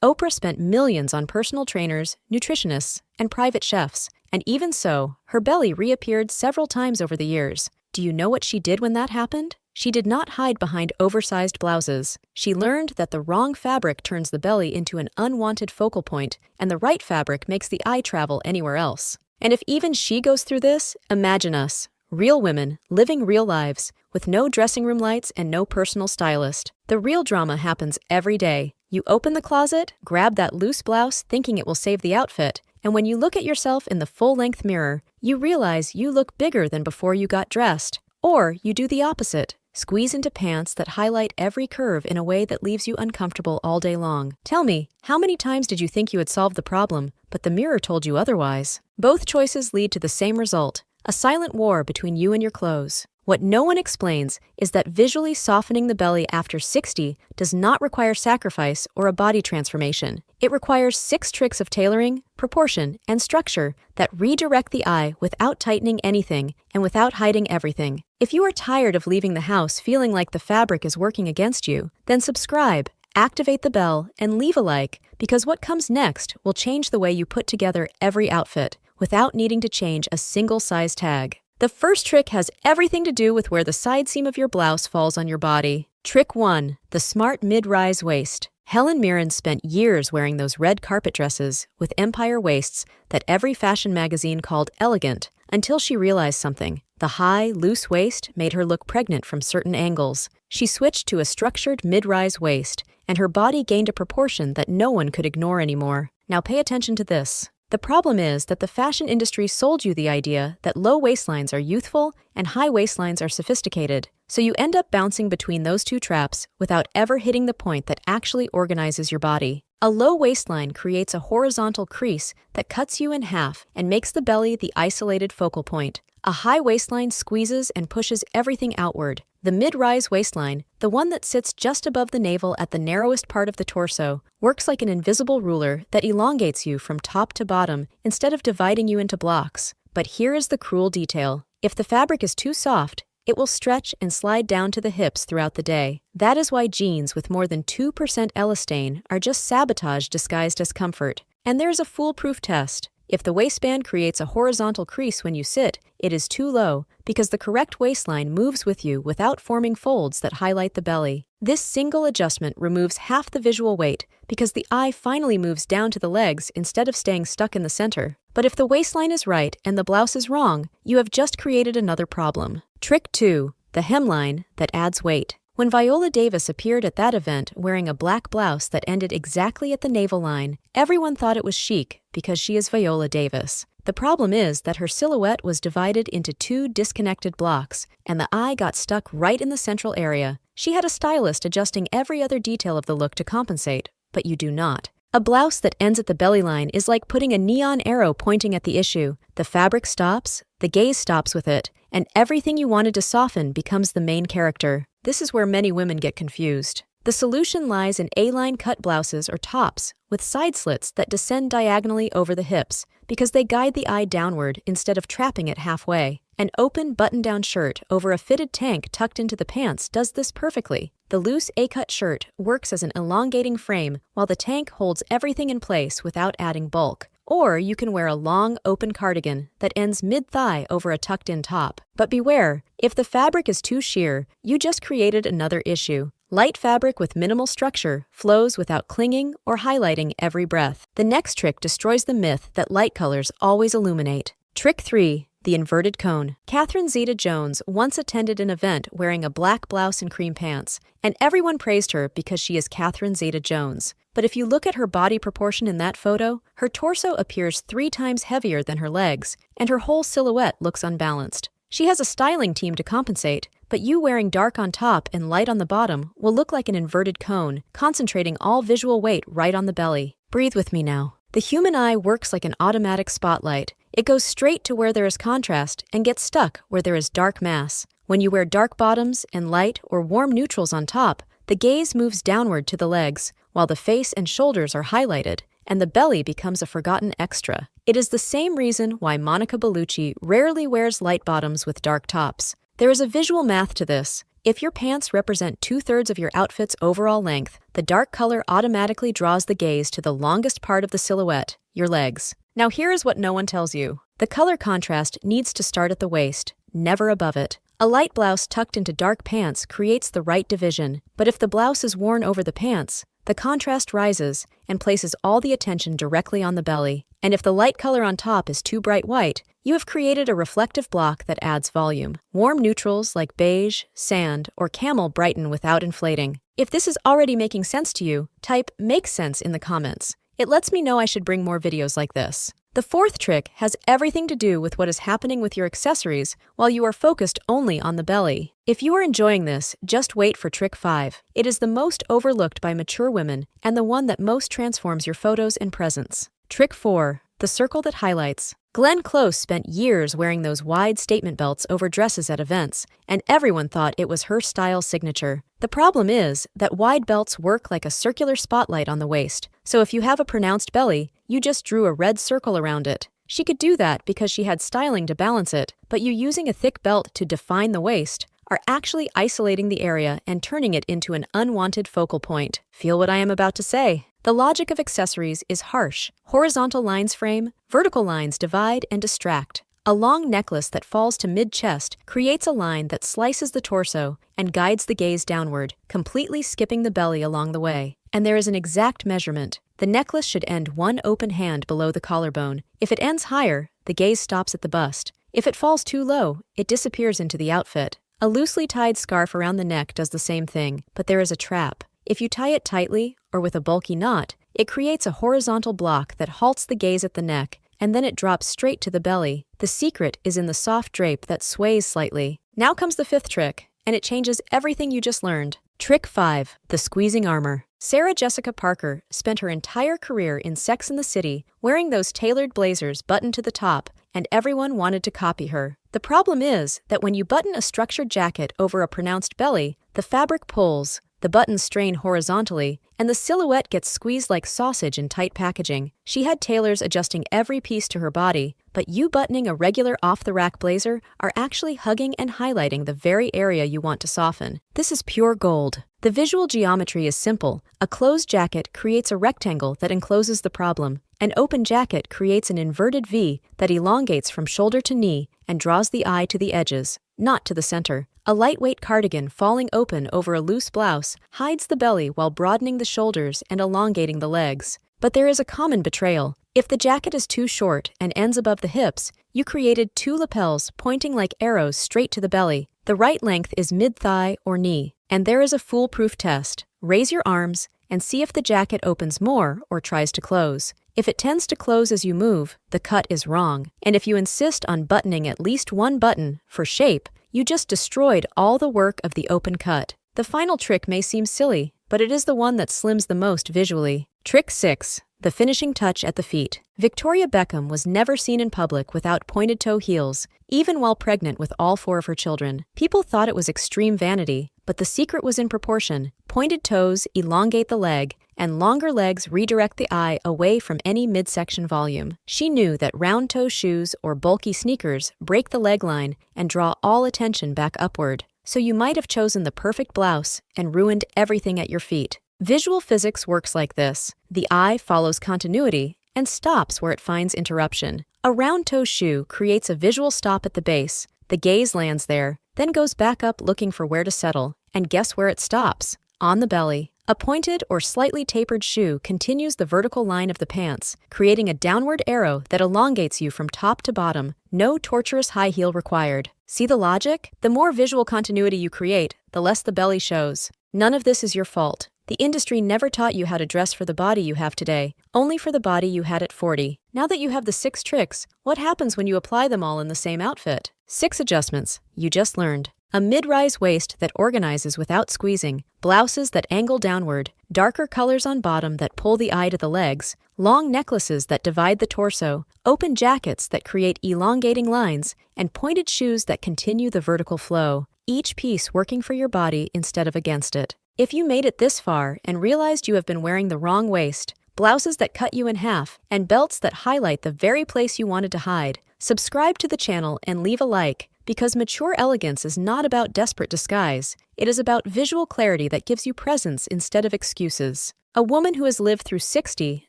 Oprah spent millions on personal trainers, nutritionists, and private chefs, and even so, her belly reappeared several times over the years. Do you know what she did when that happened? She did not hide behind oversized blouses. She learned that the wrong fabric turns the belly into an unwanted focal point, and the right fabric makes the eye travel anywhere else. And if even she goes through this, imagine us, real women, living real lives, with no dressing room lights and no personal stylist. The real drama happens every day. You open the closet, grab that loose blouse thinking it will save the outfit, and when you look at yourself in the full-length mirror, you realize you look bigger than before you got dressed. Or you do the opposite. Squeeze into pants that highlight every curve in a way that leaves you uncomfortable all day long. Tell me, how many times did you think you had solved the problem, but the mirror told you otherwise? Both choices lead to the same result, a silent war between you and your clothes. What no one explains is that visually softening the belly after 60 does not require sacrifice or a body transformation. It requires 6 tricks of tailoring, proportion, and structure that redirect the eye without tightening anything and without hiding everything. If you are tired of leaving the house feeling like the fabric is working against you, then subscribe, activate the bell, and leave a like, because what comes next will change the way you put together every outfit without needing to change a single size tag. The first trick has everything to do with where the side seam of your blouse falls on your body. Trick 1. The smart mid-rise waist. Helen Mirren spent years wearing those red carpet dresses with empire waists that every fashion magazine called elegant until she realized something. The high, loose waist made her look pregnant from certain angles. She switched to a structured mid-rise waist, and her body gained a proportion that no one could ignore anymore. Now pay attention to this. The problem is that the fashion industry sold you the idea that low waistlines are youthful and high waistlines are sophisticated, so you end up bouncing between those two traps without ever hitting the point that actually organizes your body. A low waistline creates a horizontal crease that cuts you in half and makes the belly the isolated focal point. A high waistline squeezes and pushes everything outward. The mid-rise waistline, the one that sits just above the navel at the narrowest part of the torso, works like an invisible ruler that elongates you from top to bottom instead of dividing you into blocks. But here is the cruel detail. If the fabric is too soft, it will stretch and slide down to the hips throughout the day. That is why jeans with more than 2% elastane are just sabotage disguised as comfort. And there's a foolproof test. If the waistband creates a horizontal crease when you sit, it is too low because the correct waistline moves with you without forming folds that highlight the belly. This single adjustment removes half the visual weight because the eye finally moves down to the legs instead of staying stuck in the center. But if the waistline is right and the blouse is wrong, you have just created another problem. Trick 2. The hemline that adds weight. When Viola Davis appeared at that event wearing a black blouse that ended exactly at the navel line, everyone thought it was chic because she is Viola Davis. The problem is that her silhouette was divided into 2 disconnected blocks, and the eye got stuck right in the central area. She had a stylist adjusting every other detail of the look to compensate, but you do not. A blouse that ends at the belly line is like putting a neon arrow pointing at the issue. The fabric stops, the gaze stops with it, and everything you wanted to soften becomes the main character. This is where many women get confused. The solution lies in A-line cut blouses or tops with side slits that descend diagonally over the hips because they guide the eye downward instead of trapping it halfway. An open button-down shirt over a fitted tank tucked into the pants does this perfectly. The loose A-cut shirt works as an elongating frame while the tank holds everything in place without adding bulk. Or you can wear a long, open cardigan that ends mid-thigh over a tucked-in top. But beware, if the fabric is too sheer, you just created another issue. Light fabric with minimal structure flows without clinging or highlighting every breath. The next trick destroys the myth that light colors always illuminate. Trick 3. The inverted cone. Catherine Zeta-Jones once attended an event wearing a black blouse and cream pants, and everyone praised her because she is Catherine Zeta-Jones. But if you look at her body proportion in that photo, her torso appears 3 times heavier than her legs, and her whole silhouette looks unbalanced. She has a styling team to compensate, but you wearing dark on top and light on the bottom will look like an inverted cone, concentrating all visual weight right on the belly. Breathe with me now. The human eye works like an automatic spotlight. It goes straight to where there is contrast and gets stuck where there is dark mass. When you wear dark bottoms and light or warm neutrals on top, the gaze moves downward to the legs, while the face and shoulders are highlighted, and the belly becomes a forgotten extra. It is the same reason why Monica Bellucci rarely wears light bottoms with dark tops. There is a visual math to this. If your pants represent 2/3 of your outfit's overall length, the dark color automatically draws the gaze to the longest part of the silhouette, your legs. Now here is what no one tells you. The color contrast needs to start at the waist, never above it. A light blouse tucked into dark pants creates the right division, but if the blouse is worn over the pants, the contrast rises and places all the attention directly on the belly. And if the light color on top is too bright white, you have created a reflective block that adds volume. Warm neutrals like beige, sand, or camel brighten without inflating. If this is already making sense to you, type "makes sense" in the comments. It lets me know I should bring more videos like this. The fourth trick has everything to do with what is happening with your accessories while you are focused only on the belly. If you are enjoying this, just wait for trick 5. It is the most overlooked by mature women and the one that most transforms your photos and presence. Trick 4. The circle that highlights. Glenn Close spent years wearing those wide statement belts over dresses at events, and everyone thought it was her style signature. The problem is that wide belts work like a circular spotlight on the waist, so if you have a pronounced belly, you just drew a red circle around it. She could do that because she had styling to balance it, but you using a thick belt to define the waist are actually isolating the area and turning it into an unwanted focal point. Feel what I am about to say. The logic of accessories is harsh. Horizontal lines frame, vertical lines divide and distract. A long necklace that falls to mid-chest creates a line that slices the torso and guides the gaze downward, completely skipping the belly along the way. And there is an exact measurement. The necklace should end one open hand below the collarbone. If it ends higher, the gaze stops at the bust. If it falls too low, it disappears into the outfit. A loosely tied scarf around the neck does the same thing, but there is a trap. If you tie it tightly, or with a bulky knot, it creates a horizontal block that halts the gaze at the neck, and then it drops straight to the belly. The secret is in the soft drape that sways slightly. Now comes the fifth trick, and it changes everything you just learned. Trick 5. The squeezing armor. Sarah Jessica Parker spent her entire career in Sex and the City wearing those tailored blazers buttoned to the top, and everyone wanted to copy her. The problem is that when you button a structured jacket over a pronounced belly, the fabric pulls, the buttons strain horizontally, and the silhouette gets squeezed like sausage in tight packaging. She had tailors adjusting every piece to her body, but you buttoning a regular off-the-rack blazer are actually hugging and highlighting the very area you want to soften. This is pure gold. The visual geometry is simple. A closed jacket creates a rectangle that encloses the problem. An open jacket creates an inverted V that elongates from shoulder to knee and draws the eye to the edges, not to the center. A lightweight cardigan falling open over a loose blouse hides the belly while broadening the shoulders and elongating the legs. But there is a common betrayal. If the jacket is too short and ends above the hips, you created two lapels pointing like arrows straight to the belly. The right length is mid-thigh or knee. And there is a foolproof test. Raise your arms and see if the jacket opens more or tries to close. If it tends to close as you move, the cut is wrong. And if you insist on buttoning at least one button, for shape, you just destroyed all the work of the open cut. The final trick may seem silly, but it is the one that slims the most visually. Trick 6. The finishing touch at the feet. Victoria Beckham was never seen in public without pointed-toe heels, even while pregnant with all 4 of her children. People thought it was extreme vanity, but the secret was in proportion. Pointed toes elongate the leg, and longer legs redirect the eye away from any midsection volume. She knew that round-toe shoes or bulky sneakers break the leg line and draw all attention back upward. So you might have chosen the perfect blouse and ruined everything at your feet. Visual physics works like this. The eye follows continuity and stops where it finds interruption. A round-toe shoe creates a visual stop at the base. The gaze lands there, then goes back up looking for where to settle. And guess where it stops? On the belly. A pointed or slightly tapered shoe continues the vertical line of the pants, creating a downward arrow that elongates you from top to bottom. No torturous high heel required. See the logic? The more visual continuity you create, the less the belly shows. None of this is your fault. The industry never taught you how to dress for the body you have today, only for the body you had at 40. Now that you have the 6 tricks, what happens when you apply them all in the same outfit? 6 adjustments you just learned. A mid-rise waist that organizes without squeezing, blouses that angle downward, darker colors on bottom that pull the eye to the legs, long necklaces that divide the torso, open jackets that create elongating lines, and pointed shoes that continue the vertical flow, each piece working for your body instead of against it. If you made it this far and realized you have been wearing the wrong waist, blouses that cut you in half, and belts that highlight the very place you wanted to hide, subscribe to the channel and leave a like. Because mature elegance is not about desperate disguise. It is about visual clarity that gives you presence instead of excuses. A woman who has lived through 60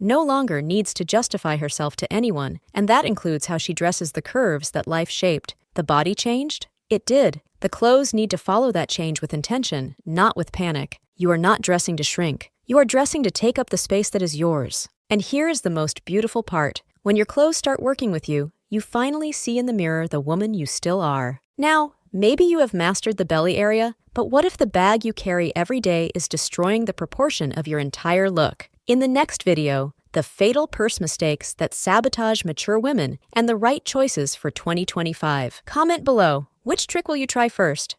no longer needs to justify herself to anyone, and that includes how she dresses the curves that life shaped. The body changed? It did. The clothes need to follow that change with intention, not with panic. You are not dressing to shrink. You are dressing to take up the space that is yours. And here is the most beautiful part. When your clothes start working with you, you finally see in the mirror the woman you still are. Now, maybe you have mastered the belly area, but what if the bag you carry every day is destroying the proportion of your entire look? In the next video, the fatal purse mistakes that sabotage mature women and the right choices for 2025. Comment below, which trick will you try first?